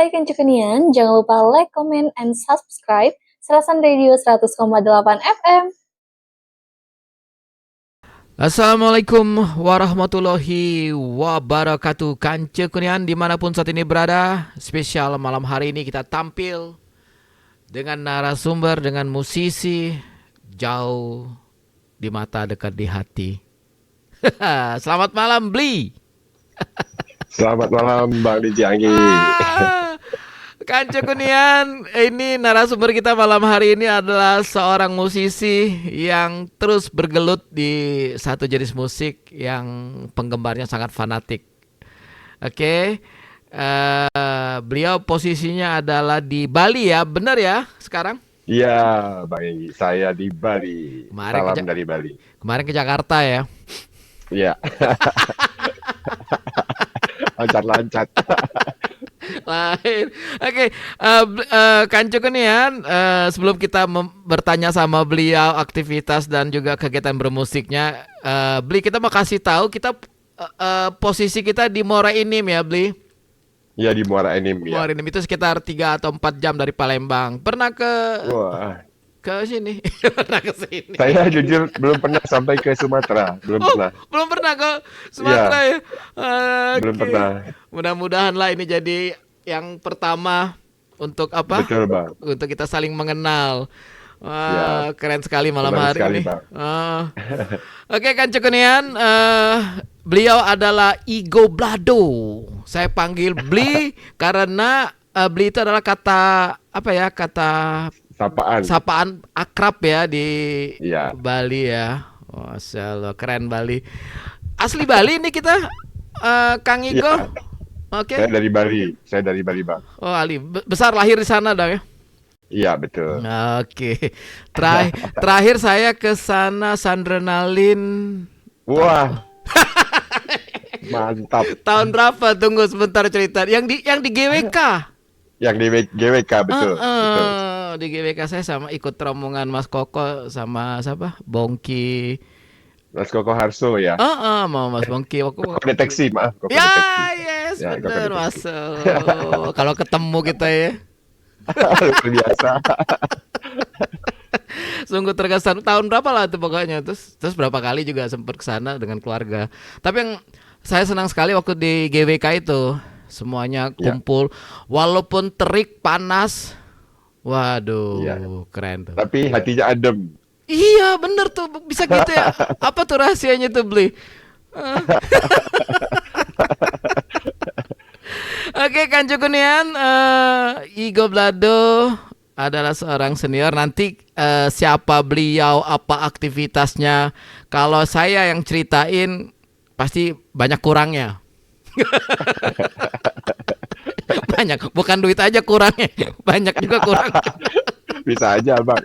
Hai Kencukenian, jangan lupa like, comment, and subscribe Serasan Radio 100,8 FM. Assalamualaikum warahmatullahi wabarakatuh. Kanca Kunian dimanapun saat ini berada. Spesial malam hari ini kita tampil dengan narasumber, dengan musisi jauh di mata dekat di hati. Selamat malam Bli. Selamat malam Bang DJ Anggi. Kanca Kunian, ini narasumber kita malam hari ini adalah seorang musisi yang terus bergelut di satu jenis musik yang penggemarnya sangat fanatik. Oke, beliau posisinya adalah di Bali ya, benar ya sekarang? Iya Bang Anggi, saya di Bali. Salam dari Bali. Kemarin ke Jakarta ya? Iya. Lancat-lancat. Lain. Oke, Kanca Kunian, sebelum kita bertanya sama beliau aktivitas dan juga kegiatan bermusiknya, Bli, kita mau kasih tahu kita posisi kita di Muara Enim ya, Bli. Iya, di Muara Enim ya. Muara Enim itu sekitar 3 atau 4 jam dari Palembang. Pernah ke sini? Pernah ke sini? Saya jujur belum pernah sampai ke Sumatera, belum pernah. Belum pernah ke Sumatera ya? Belum pernah. Mudah-mudahan lah ini jadi yang pertama untuk apa? Betul Bang. Untuk kita saling mengenal. Wah, Ya, keren sekali malam hari sekali, ini. Bang. Oke, Kanca Kunian, beliau adalah Igo Blado. Saya panggil Bli karena Bli itu adalah kata apa ya? Kata sapaan akrab ya di Bali ya. Masya Allah, keren Bali. Asli Bali ini kita, Kang Igo. Ya. Oke. Saya dari Bali Bang. Oh, Ali, besar lahir di sana dong ya? Iya betul. Oke. Terakhir saya ke sana Sandrenalin. Wah. Mantap. Tahun berapa? Tunggu sebentar cerita. Yang di GWK. Yang di GWK betul. Betul. Di GWK saya sama ikut rombongan Mas Koko sama siapa? Bongki. Mas Koko Harso ya. Mau Mas Bongki. Koko deteksi, maaf. Koko deteksi. Yes, ya, benar masuk. Kalau ketemu kita ya. Luar biasa. Sungguh terkesan. Tahun berapa lah itu pokoknya. Terus berapa kali juga sempat ke sana dengan keluarga. Tapi yang saya senang sekali waktu di GWK itu semuanya kumpul, walaupun terik panas. Waduh, keren tuh. Tapi hatinya adem. Iya, bener tuh, bisa gitu ya. Apa tuh rahasianya tuh, Bli? Oke, Kanca Kunian, Igo Blado adalah seorang senior. Nanti siapa beliau, apa aktivitasnya, kalau saya yang ceritain pasti banyak kurangnya. Banyak, bukan duit aja kurangnya, banyak juga kurang. Bisa aja Bang.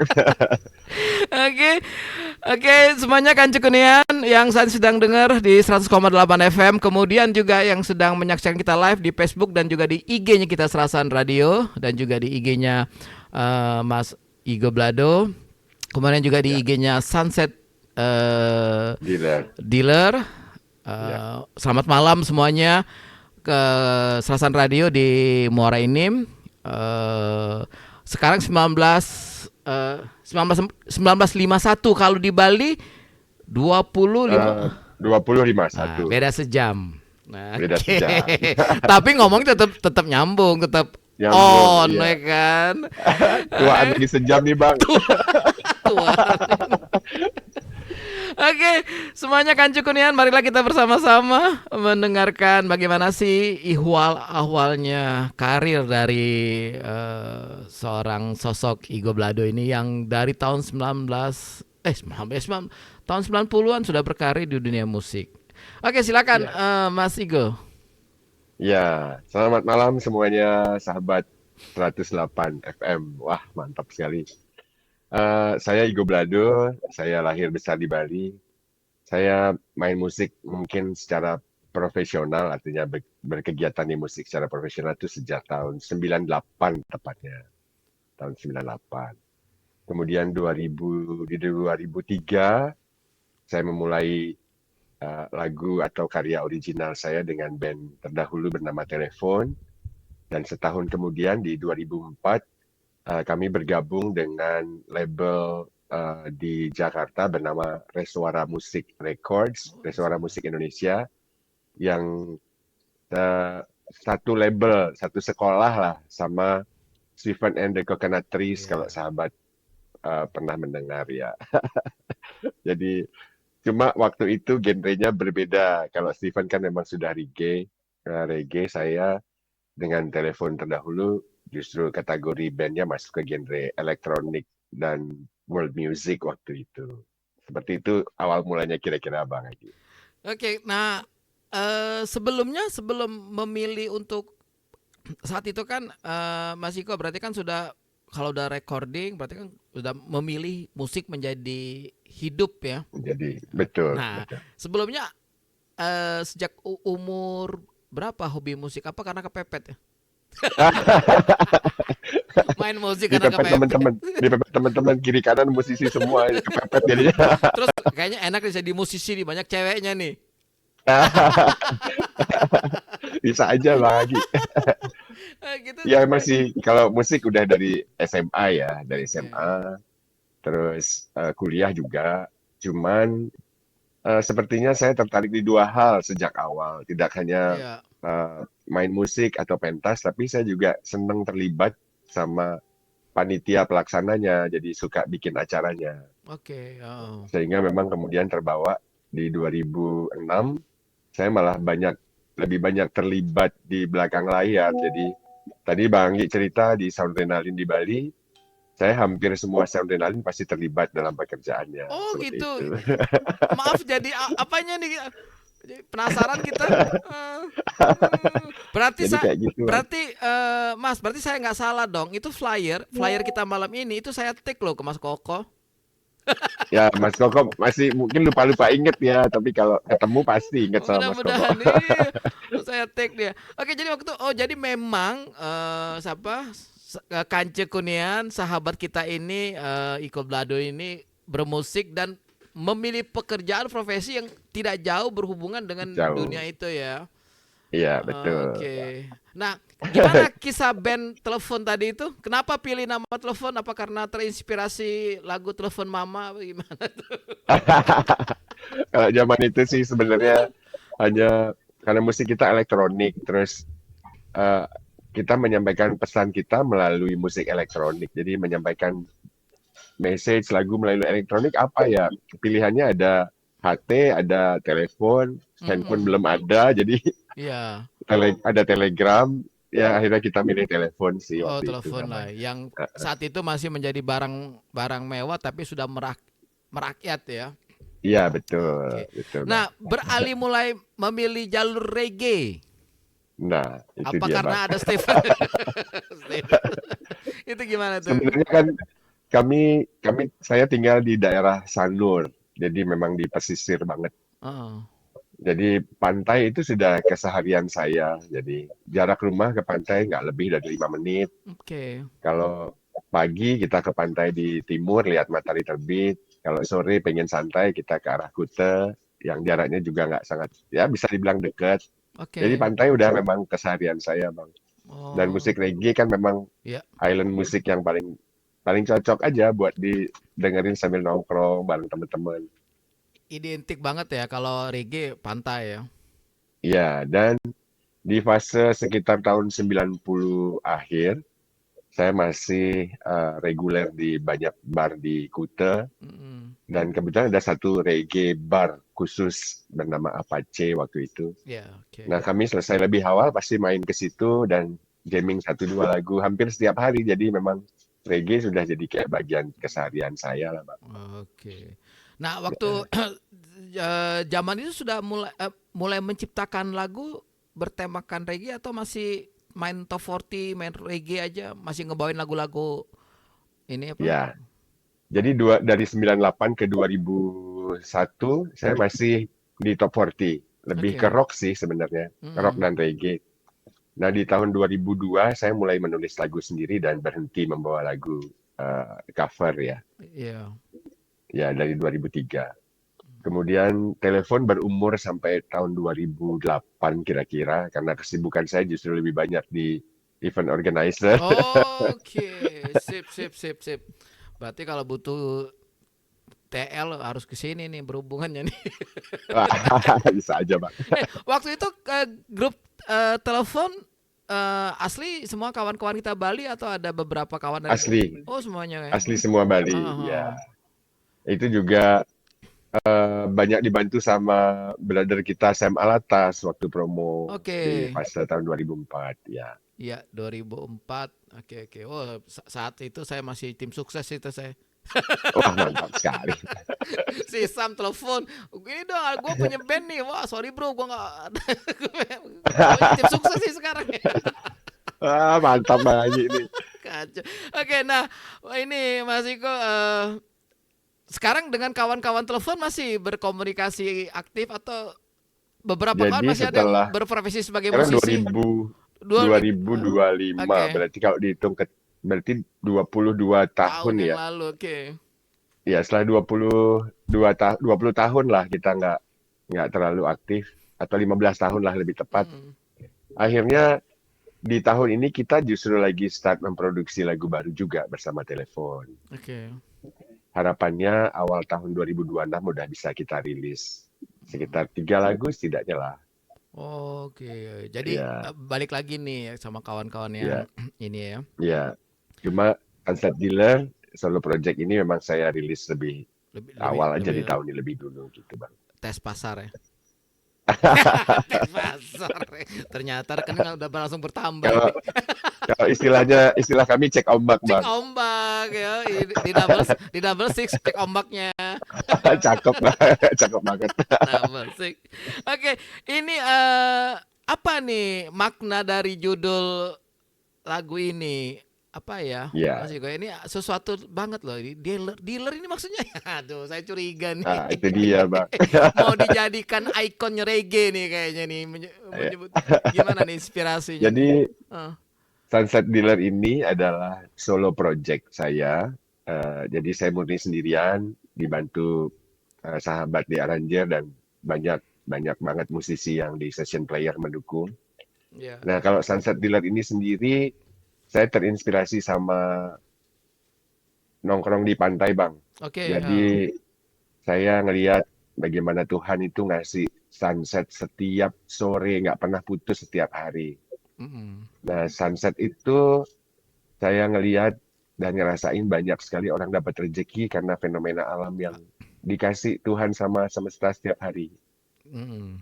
Oke, semuanya Kanca Kunian yang saat sedang dengar di 100,8 FM, kemudian juga yang sedang menyaksikan kita live di Facebook dan juga di IG-nya kita Serasan Radio dan juga di IG-nya Mas Igo Blado, kemudian juga di IG-nya Sunset Dealer. Selamat malam semuanya ke Serasan Radio di Muara Enim. Sekarang 1951, kalau di Bali 2051. Beda sejam. Beda sejam. Tapi ngomong tetap nyambung, tetap on, ya kan? Tuaan lagi sejam nih Bang. Oke, semuanya Kanca Kunian, marilah kita bersama-sama mendengarkan bagaimana sih ihwal-ahwalnya karir dari seorang sosok Igo Blado ini yang dari tahun 90-an sudah berkarir di dunia musik. Oke, silakan Mas Igo. Ya, selamat malam semuanya sahabat 108 FM. Wah, mantap sekali. Saya Igo Blado, saya lahir besar di Bali. Saya main musik mungkin secara profesional, artinya berkegiatan di musik secara profesional itu sejak tahun 98 tepatnya. Tahun 98. Kemudian di 2003 saya memulai lagu atau karya original saya dengan band terdahulu bernama Telepon. Dan setahun kemudian di 2004 kami bergabung dengan label di Jakarta bernama Resuara Musik Records, Oh, Resuara Musik Indonesia, yang eh, satu label, satu sekolah lah sama Stephen and the Coconut Trees kalau iya. sahabat pernah mendengar ya. Jadi cuma waktu itu genrenya berbeda. Kalau Stephen kan memang sudah reggae, reggae saya dengan telepon terdahulu justru kategori bandnya masuk ke genre elektronik dan world music waktu itu. Seperti itu awal mulanya kira-kira Bang Haji. Oke, nah sebelumnya sebelum memilih untuk saat itu kan Mas Iko berarti kan sudah kalau udah recording berarti kan sudah memilih musik menjadi hidup ya. Jadi betul, Nah, betul. sebelumnya sejak umur berapa hobi musik? Apa karena kepepet ya? Main musik karena Dipepet kepepet. teman-teman, dipepet teman-teman kiri kanan musisi semua kepepet jadinya. Terus kayaknya enak nih jadi musisi nih, banyak ceweknya nih. Bisa aja Bang Haji. Gitu. Ya masih kalau musik udah dari SMA ya, dari Oke. SMA terus kuliah juga. Cuman sepertinya saya tertarik di dua hal sejak awal. Tidak hanya Iya. main musik atau pentas, tapi saya juga senang terlibat sama panitia pelaksananya. Jadi suka bikin acaranya. Oke. Oh. Sehingga memang kemudian terbawa di 2006, saya malah lebih banyak terlibat di belakang layar. Jadi tadi Bang Anggi cerita di Soundrenalin di Bali, saya hampir semua Soundrenalin pasti terlibat dalam pekerjaannya. Oh Seperti gitu. itu. Maaf jadi apanya nih? Jadi penasaran kita. Eh, berarti Jadi kayak gitu, Bang. berarti Mas, berarti saya nggak salah dong. Itu flyer kita malam ini itu saya take loh ke Mas Koko. Ya, Mas Koko masih mungkin lupa-lupa inget ya, tapi kalau ketemu pasti inget sama Mas Koko. Mudah-mudahan ini saya take dia. Oke, jadi waktu jadi memang Kance Kunian sahabat kita ini Iko Blado ini bermusik dan memilih pekerjaan profesi yang tidak jauh berhubungan dengan Jauh. dunia itu ya. Iya, betul. Oke. Nah, gimana kisah band telepon tadi itu? Kenapa pilih nama telepon? Apa karena terinspirasi lagu Telepon Mama? Apa gimana tuh? Kalau zaman itu sih sebenarnya hanya karena musik kita elektronik, terus eh, kita menyampaikan pesan kita melalui musik elektronik. Jadi menyampaikan message lagu melalui elektronik apa ya? Pilihannya ada HT, ada telepon, handphone Mm-mm. belum ada, jadi Iya. ada telegram. Ya akhirnya kita milih telepon sih Oh, waktu itu telepon lah. namanya. Yang saat itu masih menjadi barang mewah tapi sudah merakyat ya. Iya betul, Oke. betul Bang. Nah, beralih mulai memilih jalur reggae. Nah itu Apa dia Bang. karena ada Stephen? Stephen. Itu gimana tuh? Sebenarnya kan saya tinggal di daerah Sanur, jadi memang di pesisir banget. Oh, Jadi pantai itu sudah keseharian saya. Jadi jarak rumah ke pantai nggak lebih dari 5 menit. oke. Kalau pagi kita ke pantai di timur lihat matahari terbit. Kalau sore pengen santai kita ke arah Kuta yang jaraknya juga nggak sangat ya bisa dibilang dekat. Jadi Oke. pantai udah memang keseharian saya Bang. Dan Oh, musik reggae kan memang ya. island musik yang paling paling cocok aja buat didengerin sambil nongkrong bareng teman-teman. Identik banget ya kalau reggae pantai ya. Ya, dan di fase sekitar tahun 90 akhir, saya masih reguler di banyak bar di Kuta Mm-mm. dan kebetulan ada satu reggae bar khusus bernama Apache waktu itu. Ya, oke. Nah, kami selesai lebih awal pasti main ke situ dan jamming satu dua lagu hampir setiap hari. Jadi memang reggae sudah jadi kayak bagian keseharian saya lah, Pak. Oke. Nah, waktu zaman itu sudah mulai menciptakan lagu bertemakan reggae atau masih main top 40, main reggae aja, masih ngebawain lagu-lagu ini apa? Ya, jadi dari 98 ke 2001 saya masih di top 40. Lebih ke Oke. rock sih sebenarnya, rock Mm-mm. dan reggae. Nah, di tahun 2002 saya mulai menulis lagu sendiri dan berhenti membawa lagu cover ya. Iya. Ya, dari 2003. Kemudian telepon berumur sampai tahun 2008 kira-kira karena kesibukan saya justru lebih banyak di event organizer. Oke, sip. Berarti kalau butuh TL harus ke sini nih berhubungannya nih. Wah, bisa aja Bang. Waktu itu grup telepon asli semua kawan-kawan kita Bali atau ada beberapa kawan dari Asli, Oh, semuanya ya. asli semua Bali. Ya, itu juga banyak dibantu sama brother kita Sam Alatas waktu promo di Oke. fase tahun 2004 ya. Iya, 2004. Oke. Oh, saat itu saya masih tim sukses itu saya. Wah, mantap sekali. Si Sam telepon, gini dong, gue punya band nih. Wah, sorry bro, gue nggak ada. Gue tim sukses sih sekarang. Wah, mantap Bang Haji ini. Kacau. Oke, nah ini Mas Iko, sekarang dengan kawan-kawan telepon masih berkomunikasi aktif atau beberapa kawan Jadi masih ada yang setelah berprofesi sebagai sekarang musisi? 2025 Oke, berarti kalau dihitung berarti 22 tahun tahun yang ya. lalu. Oke. Ya, setelah 20 tahun lah kita nggak terlalu aktif atau 15 tahun lah lebih tepat. Mm, Akhirnya di tahun ini kita justru lagi start memproduksi lagu baru juga bersama Telepon. Oke. Harapannya awal tahun 2026 udah bisa kita rilis sekitar 3 lagu setidaknya lah. Oke, jadi Ya, balik lagi nih sama kawan-kawan yang ya, ini ya. ya. Cuma Sunset Dealer solo project ini memang saya rilis lebih awal aja Lebih di tahun ini lebih dulu gitu Bang. tes pasar ya. Tes pasar. Ternyata rekening udah langsung bertambah Kalau ini. kalau istilah kami cek ombak Cek Bang. ombak ya, di double six cek ombaknya. Cakep banget, cakep banget. Double six. Oke, ini apa nih makna dari judul lagu ini? Apa ya? Ya, Mas Iko, ini sesuatu banget loh. Ini dealer ini maksudnya. Aduh, saya curiga nih. nah itu dia Bang. Mau dijadikan ikonnya reggae nih kayaknya nih. Menyebut gimana nih inspirasinya nih? Jadi Ah, Sunset Dealer ini adalah solo project saya. Jadi saya murni sendirian, dibantu sahabat di arranger dan banyak banyak banget musisi yang di session player mendukung. ya. Nah, kalau Sunset Dealer ini sendiri, saya terinspirasi sama nongkrong di pantai, Bang. Oke. Jadi saya ngelihat bagaimana Tuhan itu ngasih sunset setiap sore, nggak pernah putus setiap hari. Mm-mm. Nah, sunset itu saya ngelihat dan ngerasain banyak sekali orang dapat rezeki karena fenomena alam yang dikasih Tuhan sama semesta setiap hari. Mm-mm.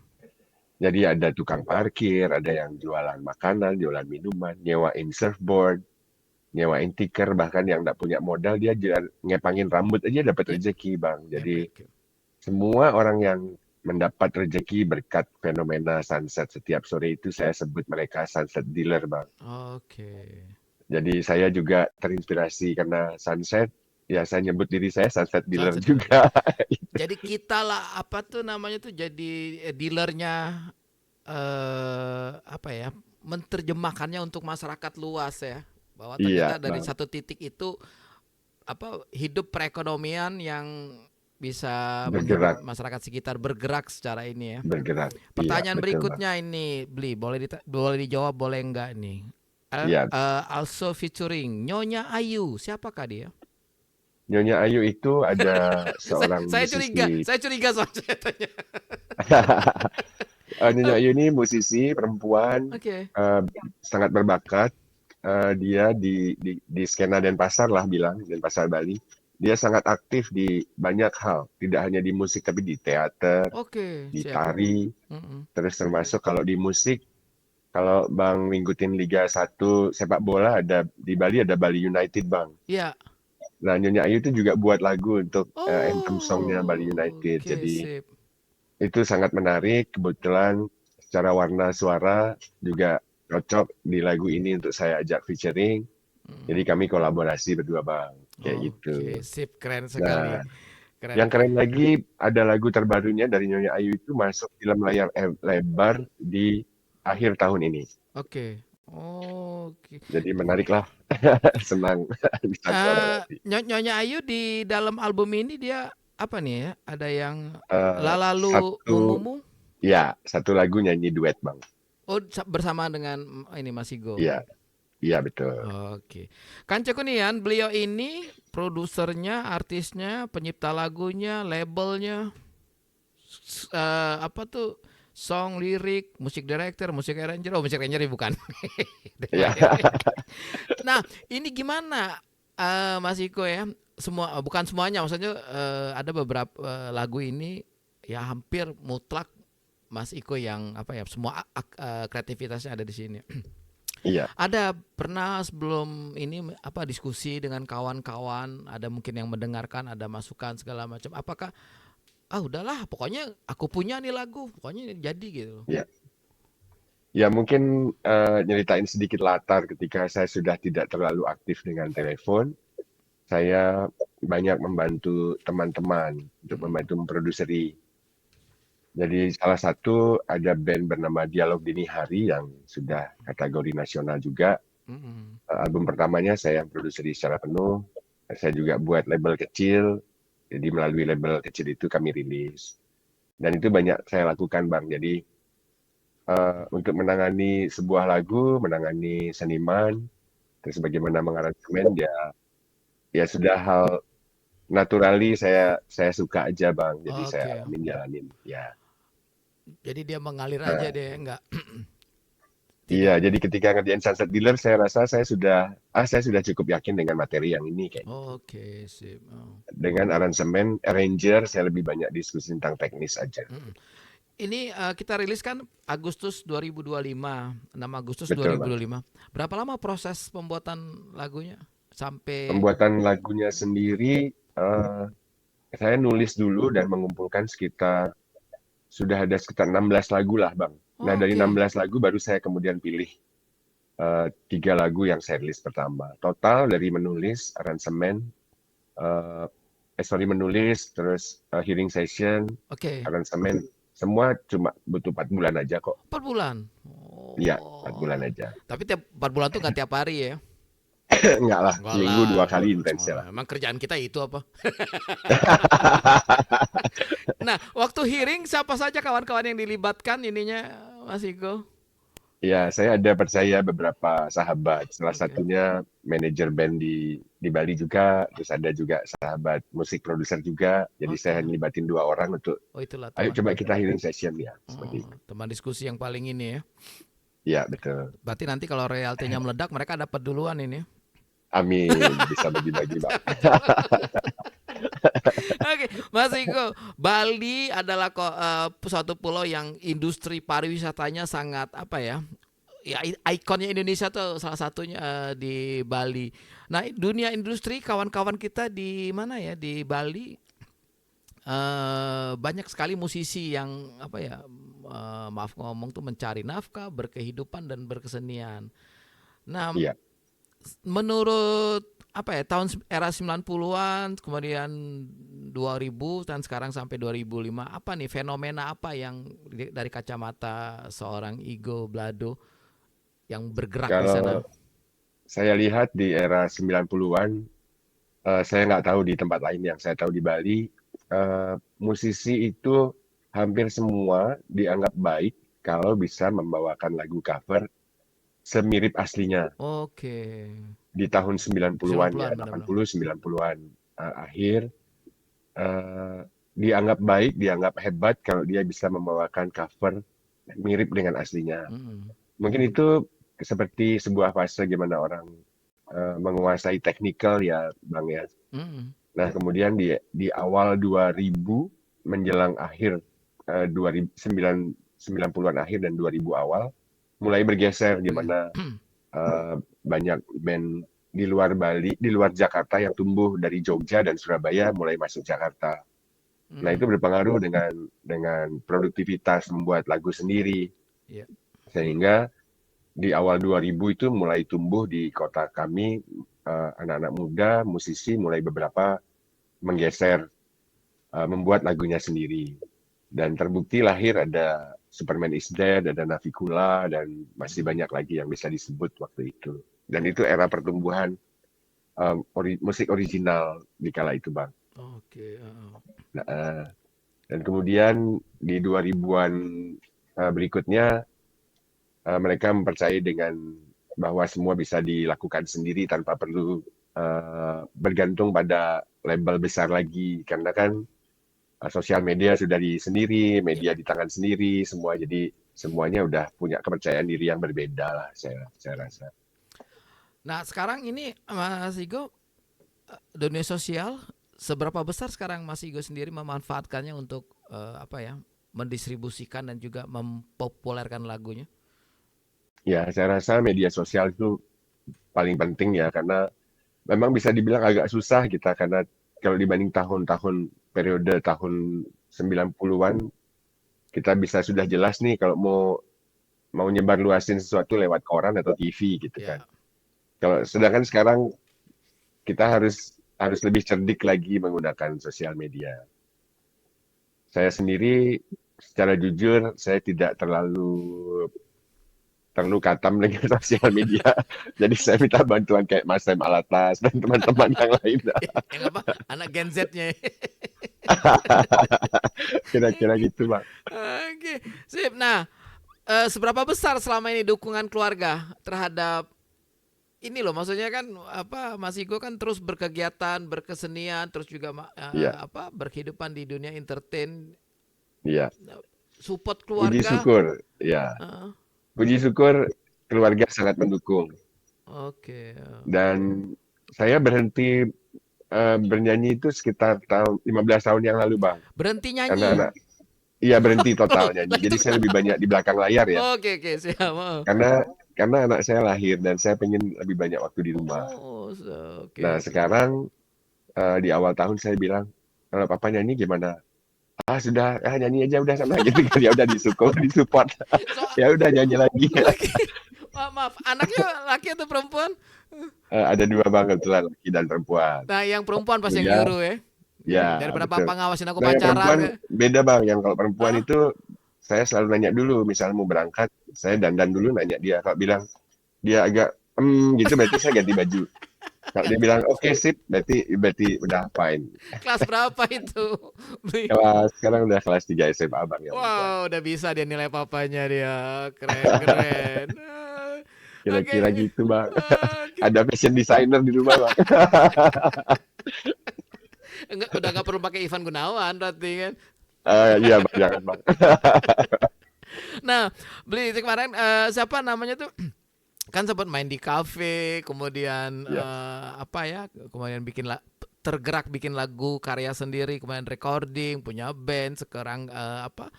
Jadi ada tukang parkir, ada yang jualan makanan, jualan minuman, nyewain surfboard, nyewain tiker, bahkan yang nggak punya modal dia ngepangin rambut aja dapat Ya, rezeki, Bang. ya, Jadi oke. semua orang yang mendapat rezeki berkat fenomena sunset setiap sore itu saya sebut mereka sunset dealer, Bang. Oke. Jadi saya juga terinspirasi karena sunset, ya saya nyebut diri saya sunset dealer Sunset dealer. juga. Jadi kita lah apa tuh namanya tuh jadi dealernya apa ya? Menerjemahkannya untuk masyarakat luas ya. Bahwa Iya, ternyata dari Bang. satu titik itu apa hidup perekonomian yang bisa membuat Bergerak, masyarakat sekitar bergerak secara ini ya. bergerak. Iya, Pertanyaan betul, Bang. berikutnya ini, Bli, boleh dijawab boleh enggak nih? Iya, Also featuring Nyonya Ayu, siapakah dia? Nyonya Ayu itu ada saya, seorang saya curiga, musisi. saya curiga soal saya tanya. Nyonya Ayu ini musisi perempuan Oke. eh, sangat berbakat. Dia di skena Denpasar lah bilang, Denpasar Bali. Dia sangat aktif di banyak hal, tidak hanya di musik tapi di teater, Oke, di siap. tari, Mm-mm. terus termasuk kalau di musik, kalau Bang ngikutin Liga 1 sepak bola ada di Bali ada Bali United, Bang. Ya. Nah, Nyonya Ayu itu juga buat lagu untuk anthem songnya Bali Oh, United. oke, Jadi sip. itu sangat menarik. Kebetulan secara warna suara juga cocok di lagu ini untuk saya ajak featuring. Jadi Mm. kami kolaborasi berdua Bang. Kayak gitu. Oke, sip, keren sekali. Nah, Keren, yang keren. keren lagi ada lagu terbarunya dari Nyonya Ayu itu masuk film layar lebar di akhir tahun ini. Oke. Oke. Jadi menarik lah. Senang bisa kolaborasi. Nyonya Ayu di dalam album ini dia apa nih ya? Ada yang Lalalu Satu, Mumumu? ya, satu lagu nyanyi duet Bang. Oh, bersama dengan ini Mas Igo. Iya, Iya betul. Oke. Kanca Kunian, beliau ini produsernya, artisnya, pencipta lagunya, labelnya, apa tuh? Song, lirik, musik director, musik arranger. Oh, musik arranger bukan. Iya. Nah, ini gimana Mas Iko ya? Semua bukan semuanya, maksudnya ada beberapa lagu ini ya hampir mutlak Mas Iko yang apa ya? Semua kreativitasnya ada di sini. Iya. Ada pernah sebelum ini apa diskusi dengan kawan-kawan, ada mungkin yang mendengarkan, ada masukan segala macam. Apakah udahlah, pokoknya aku punya nih lagu, pokoknya jadi gitu. Iya. Ya mungkin nyeritain sedikit latar ketika saya sudah tidak terlalu aktif dengan telepon, saya banyak membantu teman-teman untuk membantu memproduksi. Jadi salah satu ada band bernama Dialog Dini Hari yang sudah kategori nasional juga. Mm-mm. Album pertamanya saya yang produksi secara penuh. Saya juga buat label kecil. Jadi melalui label kecil itu kami rilis. Dan itu banyak saya lakukan Bang. Jadi untuk menangani sebuah lagu, menangani seniman, terus bagaimana mengaransemen, ya sudah hal naturally saya suka aja Bang. Jadi saya Oke. jalanin. Ya. Jadi dia mengalir aja Nah, deh, enggak iya, tidak. jadi ketika ngerjain Sunset Dealer, saya rasa saya sudah cukup yakin dengan materi yang ini kayak gitu. Oke, sip. Oh. Dengan aransemen, arranger, saya lebih banyak diskusi tentang teknis aja. Mm-mm. Ini kita rilis kan Agustus 2025, 6 Agustus Betul, Bang. 2025. Berapa lama proses pembuatan lagunya? Sampai Pembuatan lagunya sendiri, saya nulis dulu dan mengumpulkan sudah ada sekitar 16 lagu lah, Bang. Nah, dari oke. 16 lagu baru saya kemudian pilih 3 lagu yang saya rilis pertama. Total dari menulis, aransemen, eh, menulis, terus hearing session, Oke. aransemen, semua cuma butuh 4 bulan aja kok. 4 bulan. Iya, 4 bulan Oh. aja. Tapi tiap 4 bulan tuh nggak tiap hari ya? Enggak lah, Enggak seminggu lah. 2 kali intensnya lah. Emang kerjaan kita itu apa? Nah, waktu hearing siapa saja kawan-kawan yang dilibatkan ininya Mas Iko? Ya, saya ada percaya beberapa sahabat. Salah Oke. satunya manajer band di Bali juga, terus ada juga sahabat musik produser juga. Jadi saya Oke. ngelibatin 2 orang untuk, Oh itulah ayo teman. coba kita hearing session ya, Oh, seperti itu. teman diskusi yang paling ini ya. Iya, betul. Berarti nanti kalau royaltinya meledak mereka dapat duluan ini. Amin, bisa bagi-bagi, Bang. Oke, Mas Iko, Bali adalah suatu pulau yang industri pariwisatanya sangat apa ya? Ya ikonnya Indonesia tuh salah satunya di Bali. Nah, dunia industri kawan-kawan kita di mana ya? Di Bali banyak sekali musisi yang apa ya? Maaf ngomong tuh mencari nafkah, berkehidupan dan berkesenian. Nah, Iya. menurut apa ya era 90-an kemudian 2000 dan sekarang sampai 2005 apa nih fenomena apa yang dari kacamata seorang Igo Blado yang bergerak di sana? Kalau saya lihat di era 90-an, saya nggak tahu di tempat lain, yang saya tahu di Bali, musisi itu hampir semua dianggap baik kalau bisa membawakan lagu cover semirip aslinya Oke. di tahun 90-an ya, 90-an benar-benar. 80 90-an akhir, eh, dianggap baik, dianggap hebat kalau dia bisa membawakan cover mirip dengan aslinya. Mm-mm. Mungkin itu seperti sebuah fase gimana orang menguasai teknikal ya, Bang ya. Mm-mm. Nah, kemudian di awal 2000 menjelang akhir 90-an akhir dan 2000 awal mulai bergeser di mana banyak band di luar Bali, di luar Jakarta yang tumbuh dari Jogja dan Surabaya mulai masuk Jakarta. Nah, itu Mm-mm. berpengaruh dengan produktivitas membuat lagu sendiri. Iya. Sehingga di awal 2000 itu mulai tumbuh di kota kami, anak-anak muda, musisi mulai beberapa menggeser, membuat lagunya sendiri. Dan terbukti lahir ada Superman is Dead, ada Navikula, dan masih banyak lagi yang bisa disebut waktu itu. Dan itu era pertumbuhan musik original di kala itu, Bang. Oke. Nah, dan kemudian di 2000-an berikutnya, mereka mempercayai dengan bahwa semua bisa dilakukan sendiri tanpa perlu bergantung pada label besar lagi. Karena kan sosial media sudah di sendiri, Ya. media di tangan sendiri, semua jadi semuanya udah punya kepercayaan diri yang berbeda lah, saya rasa. Nah, sekarang ini Mas Igo, dunia sosial seberapa besar sekarang Mas Igo sendiri memanfaatkannya untuk apa ya, mendistribusikan dan juga mempopulerkan lagunya? Ya, saya rasa media sosial itu paling penting ya, karena memang bisa dibilang agak susah kita, karena kalau dibanding tahun-tahun periode tahun 90-an, kita bisa sudah jelas nih kalau mau nyebar luasin sesuatu lewat koran atau TV gitu kan. Ya. Kalau sedangkan sekarang kita harus lebih cerdik lagi menggunakan sosial media. Saya sendiri secara jujur saya tidak terlalu katam dengan sosial media. Jadi saya minta bantuan kayak Mas Sam Alatas dan teman-teman yang lain. Yang apa? Anak Gen Z-nya. Kira-kira gitu, Bang. Oke, sip. Nah, seberapa besar selama ini dukungan keluarga terhadap ini loh, maksudnya kan apa, Mas Igo kan terus berkegiatan, berkesenian, terus juga Iya, apa, berkehidupan di dunia entertain, iya. support Puji keluarga. syukur, ya. Heeh, Puji syukur keluarga sangat mendukung. oke. Dan saya berhenti bernyanyi itu sekitar tahun 15 tahun yang lalu, Bang. Berhenti Karena nyanyi. iya berhenti total Lah nyanyi. itu Jadi saya lebih kenapa? banyak di belakang layar ya. Oke, siap. Oh, Karena anak saya lahir dan saya pengen lebih banyak waktu di rumah. oh, Nah, oke. sekarang di awal tahun saya bilang, kalau papa nyanyi gimana? Ah sudah, nyanyi aja udah sana gitu kan. Ya udah disupport. So, Ya udah nyanyi lagi. laki, maaf, anaknya laki atau perempuan? Ada dua bang kebetulan, laki dan perempuan. Nah, yang perempuan pas yang Ya, nyuruh ya. ya Daripada betul. papa ngawasin aku Nah yang pacaran perempuan ya. beda bang. Yang kalau perempuan Hah? itu saya selalu nanya dulu. Misalnya mau berangkat, saya dandan dulu nanya dia. Kalau bilang dia agak gitu berarti saya ganti baju. Kalau dia bilang oke sip, berarti udah fine. Kelas berapa itu? Beli. Sekarang udah kelas 3 SMA bang yang perempuan. Wow, udah bisa dia nilai papanya dia. Keren, keren. Oke. Kira-kira gitu bang. Oke. Ada fashion designer di rumah bang. Enggak, udah nggak perlu pakai Ivan Gunawan berarti kan. Iya bang, jangan bang. Nah, beli itu kemarin siapa namanya tuh? Kan sempat main di kafe, kemudian Iya, apa ya? Kemudian tergerak bikin lagu karya sendiri, kemudian recording, punya band, sekarang apa?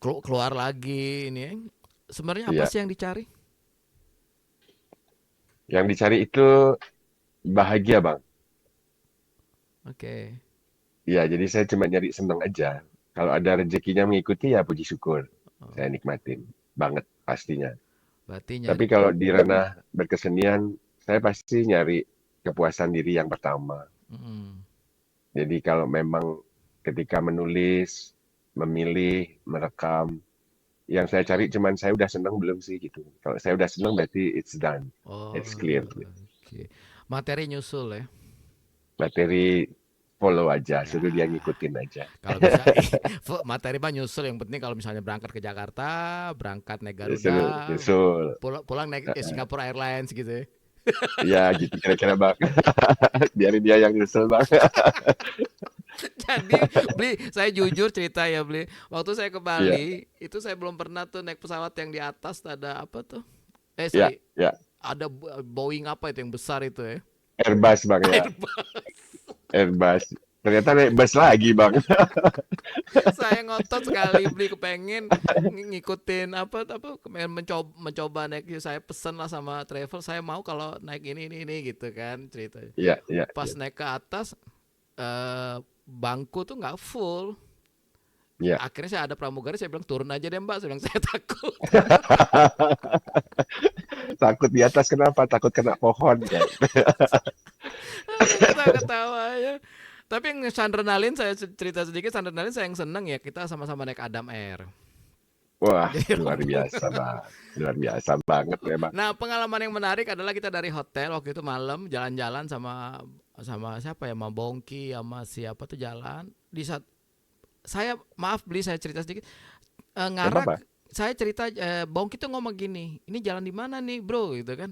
Keluar lagi ini. Sebenarnya apa iya. sih yang dicari? Yang dicari itu bahagia bang. Oke. Iya, jadi saya cuma nyari seneng aja. Kalau ada rezekinya mengikuti ya puji syukur. Saya Oh, nikmatin banget pastinya. berarti nyari. Tapi kalau di ranah berkesenian, saya pasti nyari kepuasan diri yang pertama. Mm. Jadi kalau memang ketika menulis, memilih, merekam, yang saya cari cuman saya udah seneng belum sih gitu. Kalau saya udah seneng berarti it's done, Oh, it's clear. oke. Materi nyusul ya. Materi follow aja, Ya, suruh dia ngikutin aja. kalau bisa materi mah nyusul, yang penting kalau misalnya berangkat ke Jakarta, berangkat naik Suruh Garuda, nyusul. pulang naik Singapore Airlines gitu ya. Ya gitu kira-kira bang. Biarin dia yang nyusul bang. Jadi beli, saya jujur cerita ya beli. Waktu saya ke Iya, Bali, itu saya belum pernah tuh naik pesawat yang di atas ada apa tuh? iya, Sorry, iya. ada Boeing apa itu yang besar itu ya? Airbus bang ya, Airbus. Airbus. Ternyata naik bus lagi bang. Saya ngotot sekali beli, kepengen ngikutin kepengen mencoba naik. Saya pesen lah sama travel, saya mau kalau naik ini gitu kan ceritanya. Iya, iya, Pas iya. naik ke atas, bangku tuh nggak full. Iya. Akhirnya saya ada pramugari, saya bilang turun aja deh mbak, saya bilang saya takut. Takut di atas kenapa? Takut kena pohon kan? Aduh, ketawa-ketawa ya. Tapi yang Sandrenalin, saya cerita sedikit, Sandrenalin saya yang seneng ya, kita sama-sama naik Adam Air. Wah, Jadi luar biasa bang. Luar biasa banget memang. nah, pengalaman yang menarik adalah kita dari hotel waktu itu malam jalan-jalan sama sama siapa ya, sama Bongki, sama siapa tuh jalan. Di saat saya, maaf beli, saya cerita sedikit. Gak apa-apa. Ngarak, saya cerita Bongki tuh ngomong gini, ini jalan di mana nih bro gitu kan.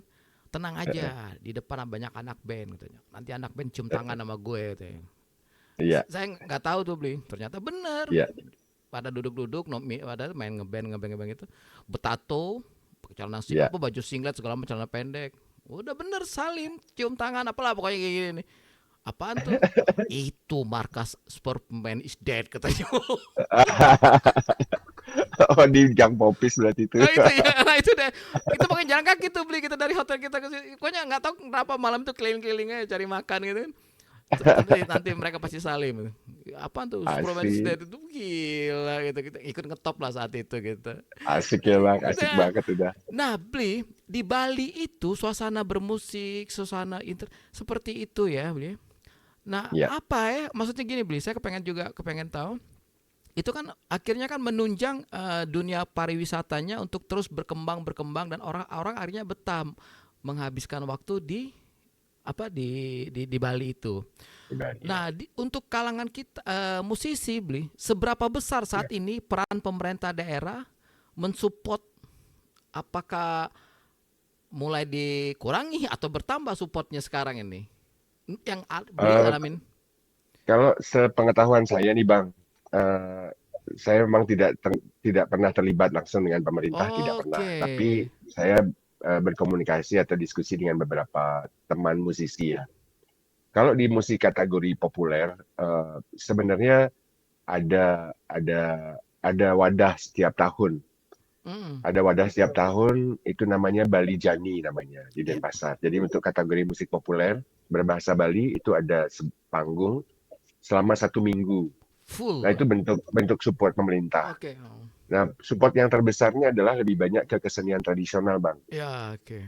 tenang aja, di depan banyak anak band katanya. Nanti anak band cium tangan sama gue katanya. Iya, Saya nggak tahu tuh Bli, ternyata bener. iya, Pada duduk-duduk, pada main ngeband itu, betato, pakai celana iya. apa baju singlet segala macam celana pendek. Udah bener salim, cium tangan apalah pokoknya kayak gini. Apaan tuh? Itu markas Superman is dead katanya. Oh, di Gang Popis berarti itu. Nah itu ya, nah itu deh. Kita pakai jalan kaki tuh Bli, kita dari hotel kita ke sini. Pokoknya nggak tahu kenapa malam itu keliling-keliling aja cari makan gitu kan. Nanti mereka pasti salim. Apaan tuh Superman is Asik, dead itu gila gitu. Kita ikut ngetop lah saat itu gitu. asik ya bang, asik Udah. banget udah. Nah, Bli, di Bali itu suasana bermusik, suasana seperti itu ya, Bli. Nah, Ya, apa ya? Maksudnya gini, Bli, saya kepengen tahu. Itu kan akhirnya kan menunjang dunia pariwisatanya untuk terus berkembang dan orang-orang akhirnya betah menghabiskan waktu di Bali itu. ya. Nah, untuk kalangan kita musisi, Bli, seberapa besar saat ini peran pemerintah daerah mensupport, apakah mulai dikurangi atau bertambah supportnya sekarang ini? Yang Bli Eh, alamin. Kalau sepengetahuan saya nih bang, eh, saya memang tidak pernah terlibat langsung dengan pemerintah, tidak pernah. Oke. Tapi saya berkomunikasi atau diskusi dengan beberapa teman musisi ya. Kalau di musik kategori populer, sebenarnya ada ada wadah setiap tahun. Mm. Ada wadah setiap tahun itu namanya Bali Jani namanya di Ya, Denpasar. Jadi untuk kategori musik populer berbahasa Bali itu ada panggung selama 1 minggu. Nah full. itu bentuk bentuk support pemerintah. Oke. Oh. Nah support yang terbesarnya adalah lebih banyak ke kesenian tradisional bang. Ya, oke.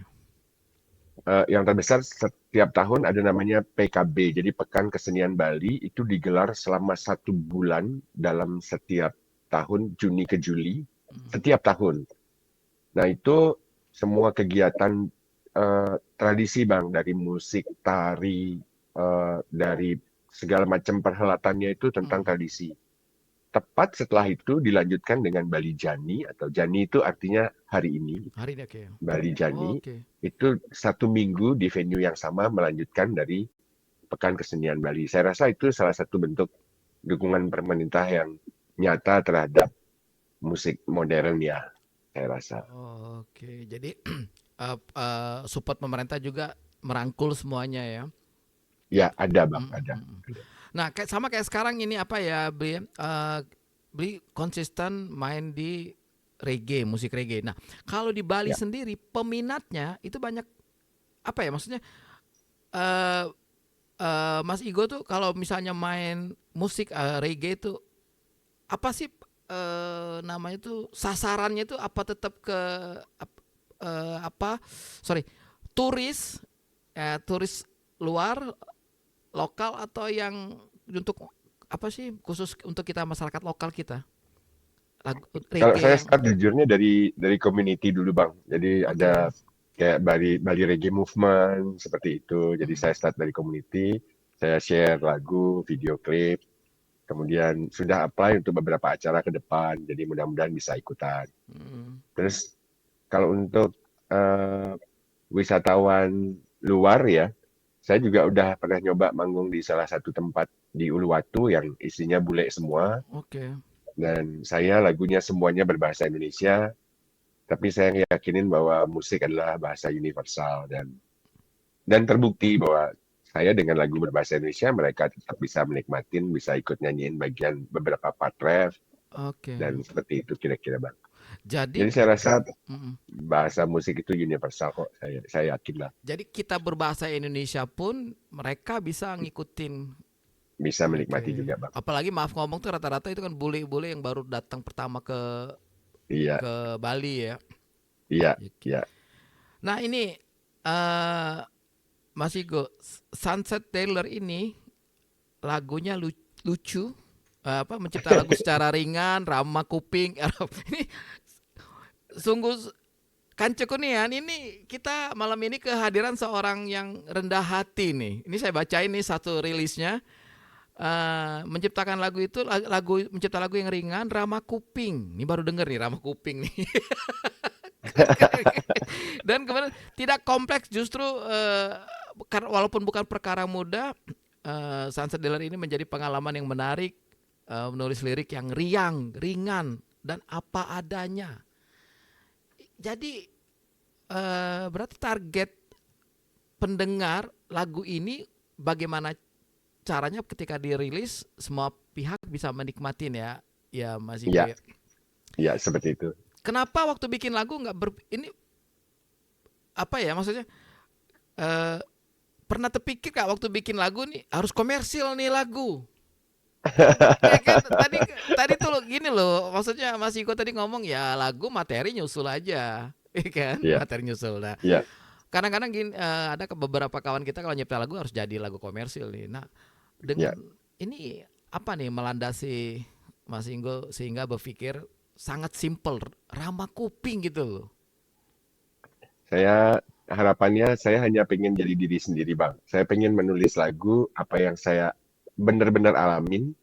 Yang terbesar setiap tahun ada namanya PKB. Jadi Pekan Kesenian Bali itu digelar selama 1 bulan dalam setiap tahun Juni ke Juli Mm. setiap tahun. Nah itu semua kegiatan tradisi bang dari musik, tari, dari segala macam perhelatannya itu tentang Mm. tradisi. Tepat setelah itu dilanjutkan dengan Bali Jani atau Jani itu artinya hari ini. Hari ini oke. Bali Jani Oke. itu 1 minggu di venue yang sama melanjutkan dari Pekan Kesenian Bali. Saya rasa itu salah satu bentuk dukungan pemerintah yang nyata terhadap musik modern ya, saya rasa. Oke. Jadi support pemerintah juga merangkul semuanya ya. Ya, ada Bang, Mm, mm, ada. mm. Nah, sama kayak sekarang ini apa ya, Bli? Bli konsisten main di reggae, musik reggae. Nah, kalau di Bali Ya. sendiri peminatnya itu banyak apa ya? Maksudnya eh Mas Igo tuh kalau misalnya main musik reggae itu apa sih namanya tuh sasarannya itu apa tetap ke apa? Sorry, turis turis luar lokal atau yang untuk apa sih khusus untuk kita masyarakat lokal kita lagu Kalau reggae saya yang start jujurnya dari community dulu Bang. Jadi oke. ada kayak Bali Reggae Movement seperti itu. Jadi saya Mm, start dari community, saya share lagu, video klip, kemudian sudah apply untuk beberapa acara ke depan. Jadi mudah-mudahan bisa ikutan. mm, Terus kalau untuk wisatawan luar ya, saya juga udah pernah nyoba manggung di salah satu tempat di Uluwatu yang isinya bule semua. oke. Dan saya lagunya semuanya berbahasa Indonesia, tapi saya yakinin bahwa musik adalah bahasa universal dan terbukti bahwa saya dengan lagu berbahasa Indonesia mereka tetap bisa menikmatin, bisa ikut nyanyiin bagian beberapa part ref Oke. dan seperti itu kira-kira Bang. Jadi Jadi saya rasa mm, bahasa musik itu universal kok, saya yakin lah jadi kita berbahasa Indonesia pun mereka bisa ngikutin. bisa menikmati Oke. juga Bang. Apalagi maaf ngomong tuh rata-rata itu kan bule-bule yang baru datang pertama ke Iya, Bali ya. iya, Oke. iya. Nah ini Mas Igo, Sunset Taylor ini lagunya lucu, mencipta lagu secara ringan, ramah kuping. Ini sungguh Kancekunian ini kita malam ini kehadiran seorang yang rendah hati nih. Ini saya bacain nih satu rilisnya. Menciptakan lagu itu mencipta lagu yang ringan, ramah kuping. Ini baru denger nih ramah kuping nih. Dan kemudian tidak kompleks justru walaupun bukan perkara mudah, Sunset Dealer ini menjadi pengalaman yang menarik, menulis lirik yang riang, ringan dan apa adanya. Jadi berarti target pendengar lagu ini bagaimana caranya ketika dirilis semua pihak bisa menikmatin ya Mas Igo Ya, ya. ya seperti itu. Kenapa waktu bikin lagu nggak ini apa ya maksudnya pernah terpikir kak waktu bikin lagu nih harus komersil nih lagu? Ya kan tadi tuh gini loh, maksudnya Mas Iko tadi ngomong ya lagu materi nyusul aja, ya kan Ya, materi nyusul. Nah ya. kadang-kadang gini, ada beberapa kawan kita kalau nyipta lagu harus jadi lagu komersil nih. Nah dengan Ya, ini apa nih melandasi Mas Ingo sehingga berpikir sangat simple, ramah kuping gitu loh. harapannya saya hanya pengen jadi diri sendiri, Bang. Saya pengen menulis lagu apa yang saya benar-benar alamin,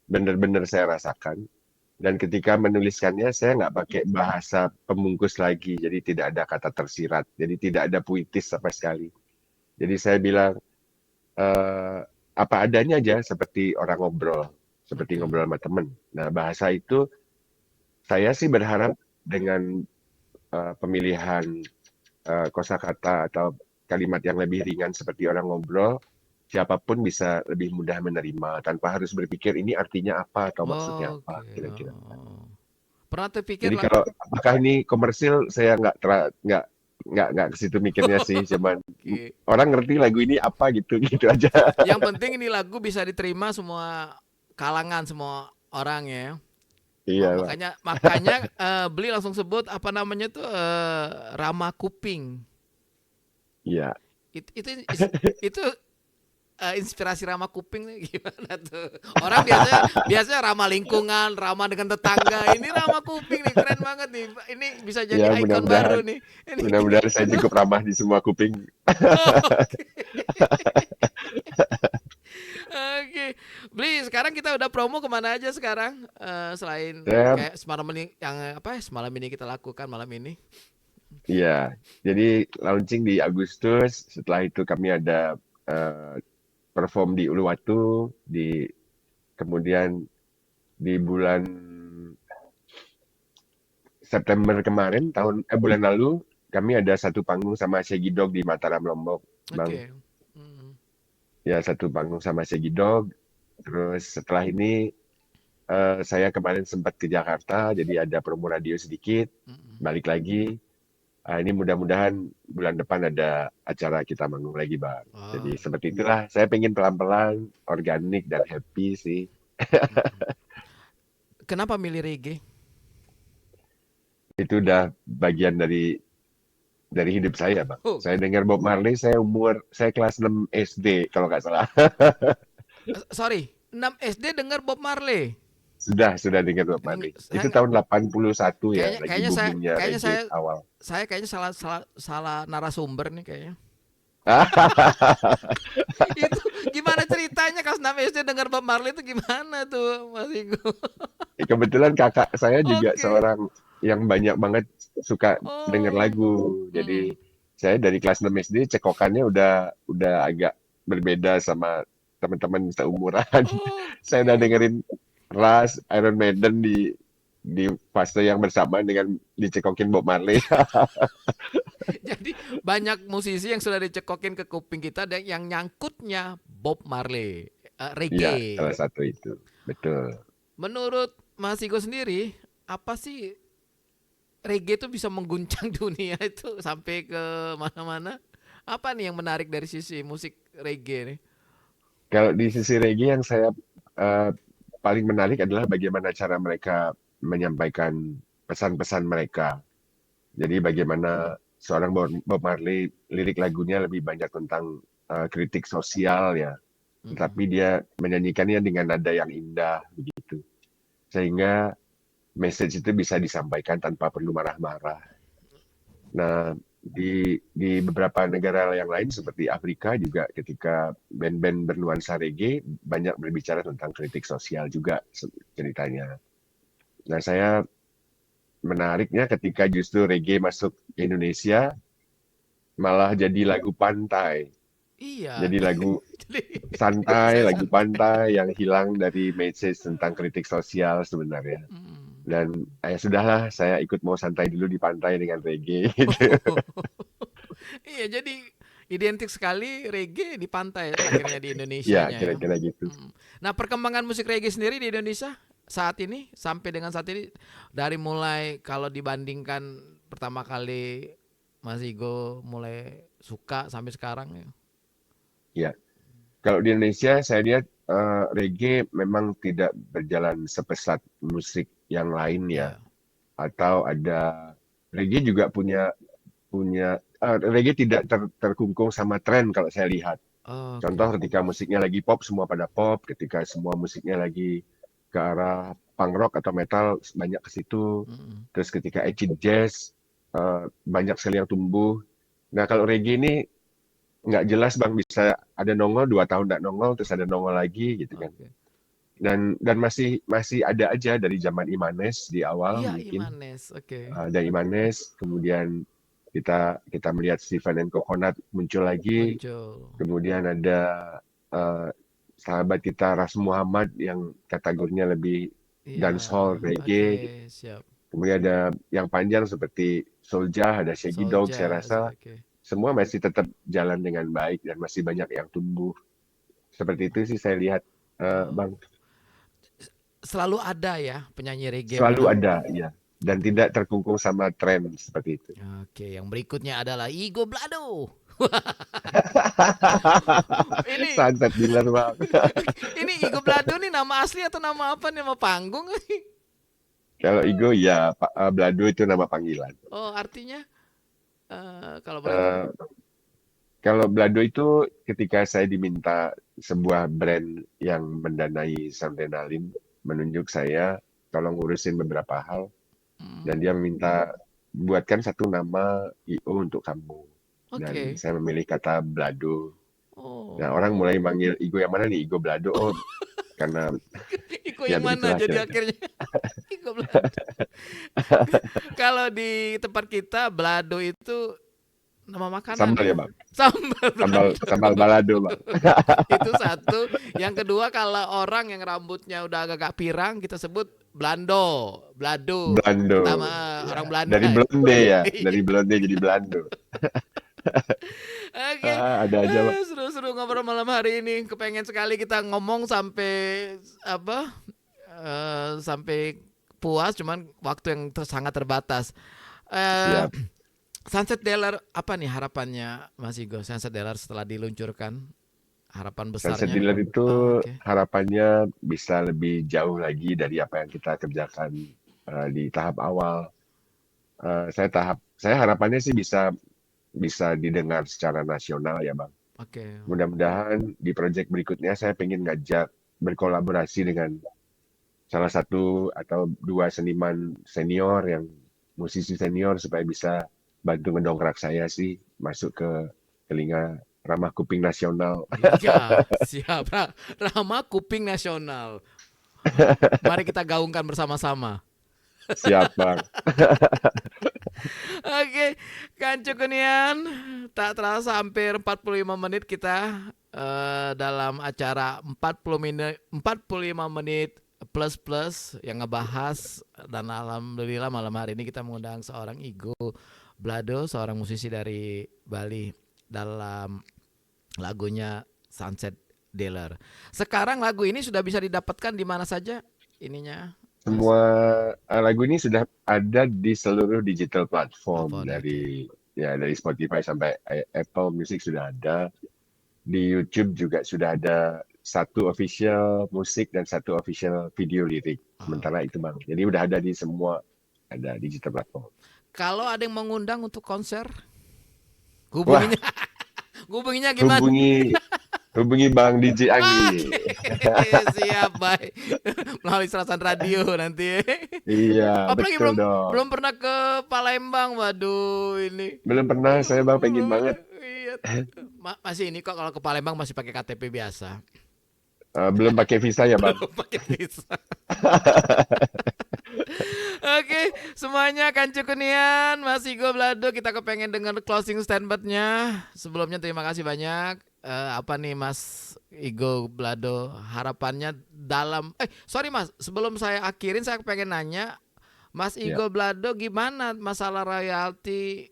benar-benar saya rasakan. Dan ketika menuliskannya, saya nggak pakai bahasa pembungkus lagi, jadi tidak ada kata tersirat, jadi tidak ada puitis sama sekali. Jadi saya bilang eh, apa adanya aja, seperti orang ngobrol, seperti Oke. ngobrol sama temen. Nah, bahasa itu saya sih berharap dengan pemilihan kosakata atau kalimat yang lebih ringan seperti orang ngobrol, siapapun bisa lebih mudah menerima tanpa harus berpikir ini artinya apa atau maksudnya Oke. apa kira-kira. Oh. Pernah terpikir Jadi lagu. kalau apakah ini komersil, saya nggak ke situ mikirnya sih, cuman Oke. orang ngerti lagu ini apa gitu gitu aja. Yang penting ini lagu bisa diterima semua kalangan, semua orang ya. Iya, Bang. Makanya beli langsung sebut apa namanya tuh ramah kuping. Iya. Itu inspirasi ramah kuping nih gimana tuh? Orang biasanya ramah lingkungan, ramah dengan tetangga. Ini ramah kuping nih, keren banget nih. Ini bisa jadi Ya, ikon baru nih. Ini. mudah-mudahan saya cukup ramah di semua kuping. Oke. Oke, Bli, sekarang kita udah promo kemana aja sekarang? Selain Saya, kayak semalam ini yang apa ya semalam ini kita lakukan malam ini. ya, jadi launching di Agustus. Setelah itu kami ada eh, perform di Uluwatu, kemudian di bulan September kemarin, bulan lalu, kami ada satu panggung sama Shaggy Dog di Mataram, Lombok, Bang. Oke. Hmm. Ya, satu panggung sama Shaggy Dog. Terus setelah ini saya kemarin sempat ke Jakarta, jadi ada promo radio sedikit, Hmm. balik lagi. Ini mudah-mudahan bulan depan ada acara kita manggung lagi, Bang. Oh. Jadi seperti itulah, saya pengen pelan-pelan, organik dan happy sih. Kenapa milih reggae? Itu udah bagian dari hidup saya, Bang. Saya Oke. dengar Bob Marley, saya kelas 6 SD kalau nggak salah. Sorry, 6 SD dengar Bob Marley. Sudah dengar Bob Ini Marley. Itu saya tahun 81 ya, kayaknya lagi kayaknya saya boomingnya kayaknya reggae saya awal. saya kayaknya salah salah salah narasumber nih kayaknya. Itu gimana ceritanya kelas 6 SD dengar Bob Marley itu gimana tuh Mas Igo? Kebetulan kakak saya juga Oke. seorang yang banyak banget suka denger Oh. lagu. Mm-mm. Jadi saya dari kelas 6 SD cekokannya udah agak berbeda sama teman-teman seumuran. Saya udah Oke. dengerin Rush, Iron Maiden di fase yang bersamaan dengan dicekokin Bob Marley. Jadi banyak musisi yang sudah dicekokin ke kuping kita dan yang nyangkutnya Bob Marley, Iya, salah reggae. satu itu. Betul. Menurut Mas Igo sendiri, apa sih reggae itu bisa mengguncang dunia itu sampai ke mana-mana? Apa nih yang menarik dari sisi musik reggae nih? Kalau di sisi reggae yang saya eh, paling menarik adalah bagaimana cara mereka menyampaikan pesan-pesan mereka. Jadi bagaimana seorang Bob Marley, lirik lagunya lebih banyak tentang kritik sosial ya, Mm-mm. tetapi dia menyanyikannya dengan nada yang indah begitu, sehingga message itu bisa disampaikan tanpa perlu marah-marah. Nah, di beberapa negara yang lain seperti Afrika juga ketika band-band bernuansa reggae banyak berbicara tentang kritik sosial juga ceritanya. Nah, saya menariknya ketika justru reggae masuk ke Indonesia malah jadi lagu pantai. Iya. Jadi lagu Jadi santai, saya lagu santai. pantai yang hilang dari message tentang kritik sosial sebenarnya. Mm. Dan ya sudahlah, saya ikut mau santai dulu di pantai dengan reggae gitu. Iya, jadi identik sekali reggae di pantai akhirnya di Ya, Indonesianya ya. kira-kira gitu. Mm. Nah, perkembangan musik reggae sendiri di Indonesia saat ini sampai dengan saat ini dari mulai kalau dibandingkan pertama kali Mas Igo mulai suka sampai sekarang ya. Ya, kalau di Indonesia saya lihat reggae memang tidak berjalan sepesat musik yang lain ya. Ya. Atau ada reggae juga punya punya reggae tidak terkungkung sama tren kalau saya lihat. Oke. Contoh ketika musiknya lagi pop, semua pada pop. Ketika semua musiknya lagi ke arah punk rock atau metal, banyak ke situ. Mm-mm. Terus ketika acid jazz, banyak sekali yang tumbuh. Nah kalau reggae ini nggak jelas bang, bisa ada nongol 2 tahun nggak nongol, terus ada nongol lagi gitu kan. Oke. Dan masih masih ada aja dari zaman Imanes di awal Iya, mungkin. Imanes. Oke. Dari Imanes, kemudian kita melihat Stephen and Coconut muncul lagi. Muncul. Kemudian ada eh, sahabat kita Ras Muhammad yang kategorinya lebih Iya, dancehall oke, reggae. siap. Kemudian ada yang panjang seperti Soulja, ada Shaggy Dog. Saya Soulja, rasa oke. semua masih tetap jalan dengan baik dan masih banyak yang tumbuh. Seperti itu sih saya lihat, Oh. Bang. Selalu ada ya penyanyi reggae Selalu menang. ada, ya. Dan tidak terkungkung sama tren seperti itu. Oke, yang berikutnya adalah Igo Blado. Ini Sunset Dealer, Bang. ini Igo Blado nih nama asli atau nama apa nih, nama panggung? Kalau Igo ya, Blado itu nama panggilan. Oh, artinya kalau boleh tahu. Eh, Kalau Blado itu ketika saya diminta sebuah brand yang mendanai Samdenalin menunjuk saya tolong ngurusin beberapa hal Hmm, dan dia meminta buatkan satu nama IO untuk kamu dan oke. saya memilih kata Blado. Nah Oh. orang mulai manggil Igo yang mana nih Igo Blado, oh karena Iko ya yang mana begitulah jadi kira-kira. akhirnya Igo Blado. Kalau di tempat kita Blado itu nama makanan Sambal ya. ya bang, Sambal sambal Blado. sambal balado bang. Itu satu. Yang kedua kalau orang yang rambutnya udah agak-agak pirang kita sebut Blando, Blado. Blando Nama ya orang Belanda. dari blonde ya, Iya. dari blonde jadi Blando. Oke, Ada aja bang. seru-seru ngobrol malam hari ini. Kepengen sekali kita ngomong sampai apa? Sampai puas, cuman waktu yang sangat terbatas. Eh, Siap. Sunset Dealer apa nih harapannya Mas Igo? Sunset Dealer setelah diluncurkan, harapan Sunset besarnya? Dealer itu Oh, oke. harapannya bisa lebih jauh lagi dari apa yang kita kerjakan di tahap awal. Saya harapannya sih bisa bisa didengar secara nasional ya Bang. Oke. Mudah-mudahan di proyek berikutnya saya pengen ngajak berkolaborasi dengan salah satu atau dua seniman senior yang musisi senior supaya bisa bantu mendongkrak saya sih masuk ke telinga ramah kuping nasional. Iya, siap. Rama Kuping Nasional. Mari kita gaungkan bersama-sama. Siap Bang. Oke, Kancu Kunian, tak terasa hampir 45 menit kita dalam acara 45 menit plus plus yang ngebahas, dan alhamdulillah malam hari ini kita mengundang seorang Igo Blado, seorang musisi dari Bali dalam lagunya Sunset Dealer. Sekarang lagu ini sudah bisa didapatkan di mana saja ininya, Mas? Semua lagu ini sudah ada di seluruh digital platform Apa nih? Oke. dari Spotify sampai Apple Music sudah ada. Di YouTube juga sudah ada satu official musik dan satu official video lirik. Sementara itu Bang. Jadi udah ada di semua ada digital platform. Kalau ada yang mengundang untuk konser, Wah, hubunginya gimana? hubungi Bang DJ Anggi. Siap, baik. Melalui Serasan Radio nanti. Iya, Apalagi betul dong. belum pernah ke Palembang, waduh ini. Belum pernah saya Bang, pengen banget. Iya. Masih ini kok, kalau ke Palembang masih pakai KTP biasa. Belum pakai visa ya Bang. Belum pakai visa. Oke, semuanya Kancu Kunian, Mas Igo Blado, kita kepengen dengar closing statement-nya. Sebelumnya terima kasih banyak. Apa nih Mas Igo Blado harapannya dalam sorry Mas, sebelum saya akhirin saya pengen nanya Mas Igo Blado gimana masalah royalti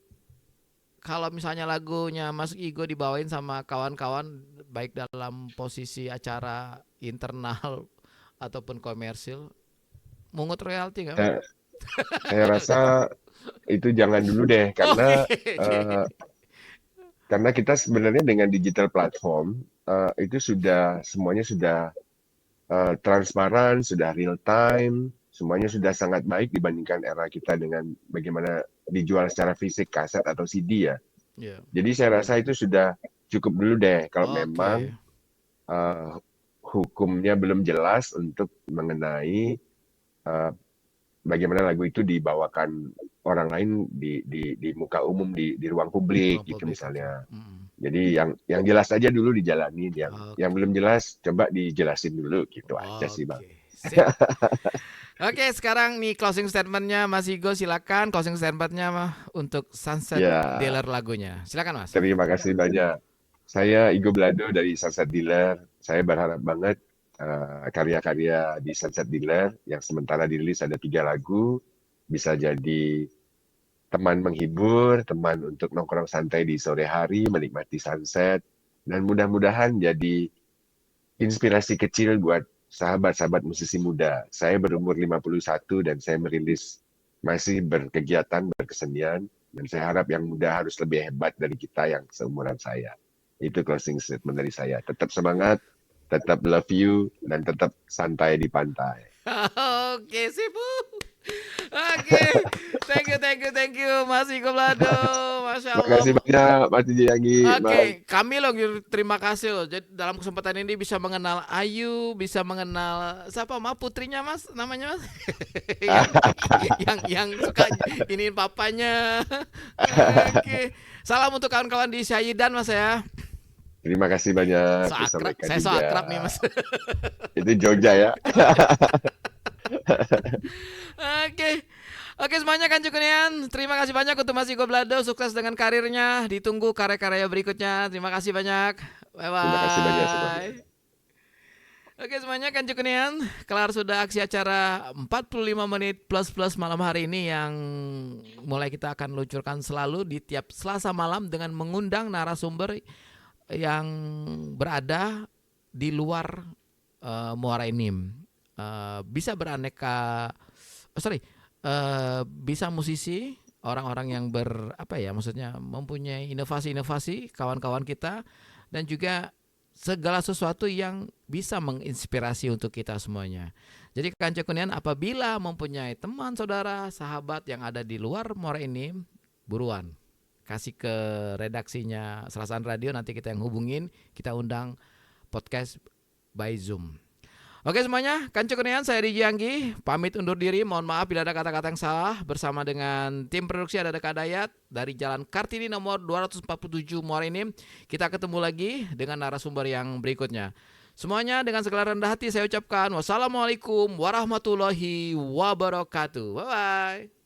kalau misalnya lagunya Mas Igo dibawain sama kawan-kawan baik dalam posisi acara internal ataupun komersil, mungut royalti nggak? Saya rasa itu jangan dulu deh, karena karena kita sebenarnya dengan digital platform itu semuanya sudah transparan, sudah real time, semuanya sudah sangat baik dibandingkan era kita dengan bagaimana dijual secara fisik kaset atau CD ya. Jadi saya rasa itu sudah cukup dulu deh kalau memang hukumnya belum jelas untuk mengenai bagaimana lagu itu dibawakan orang lain di muka umum, di ruang publik gitu misalnya. Jadi yang jelas aja dulu dijalani, yang belum jelas coba dijelasin dulu gitu aja sih Bang. Oke, sekarang nih closing statementnya Mas Igo, silakan closing statementnya untuk Sunset Dealer lagunya. Silakan Mas. Terima kasih banyak. Saya Igo Blado dari Sunset Dealer. Saya berharap banget karya-karya di Sunset Dealer yang sementara dirilis ada 3 lagu bisa jadi teman menghibur, teman untuk nongkrong santai di sore hari, menikmati sunset, dan mudah-mudahan jadi inspirasi kecil buat sahabat-sahabat musisi muda. Saya berumur 51 dan saya masih berkegiatan, berkesenian, dan saya harap yang muda harus lebih hebat dari kita yang seumuran saya. Itu closing statement dari saya. Tetap semangat, tetap love you, dan tetap santai di pantai. Oke, sip. Oke, thank you Mas Igo Blado, Masya Allah. Terima kasih banyak Mas Jayanggi. Oke, kami loh terima kasih loh. Jadi dalam kesempatan ini bisa mengenal Ayu, bisa mengenal siapa putrinya Mas, namanya Mas, yang suka iniin papanya. Oke, salam untuk kawan-kawan di Syahidan Mas ya. Terima kasih banyak. Saya so akrab nih Mas. Itu Jogja ya. Oke semuanya Kancu Kunian, terima kasih banyak untuk Mas Igo Blado, sukses dengan karirnya, ditunggu karya-karya berikutnya. Terima kasih banyak. Bye bye. Terima kasih banyak semuanya. Oke semuanya Kancu Kunian, kelar sudah aksi acara 45 menit plus malam hari ini yang mulai kita akan luncurkan selalu di tiap Selasa malam dengan mengundang narasumber yang berada di luar Muara Enim. Bisa beraneka bisa musisi, orang-orang yang maksudnya mempunyai inovasi-inovasi, kawan-kawan kita, dan juga segala sesuatu yang bisa menginspirasi untuk kita semuanya. Jadi Kancu Kunian apabila mempunyai teman, saudara, sahabat yang ada di luar Muara Enim, buruan kasih ke redaksinya Serasan Radio, nanti kita yang hubungin, kita undang podcast by Zoom. Oke semuanya, Kancu Kunian, saya Riji Anggi, pamit undur diri, mohon maaf bila ada kata-kata yang salah. Bersama dengan tim produksi ada Deka Dayat dari Jalan Kartini nomor 247 Muara Enim. Kita ketemu lagi dengan narasumber yang berikutnya. Semuanya dengan segala rendah hati saya ucapkan wassalamualaikum warahmatullahi wabarakatuh. Bye-bye.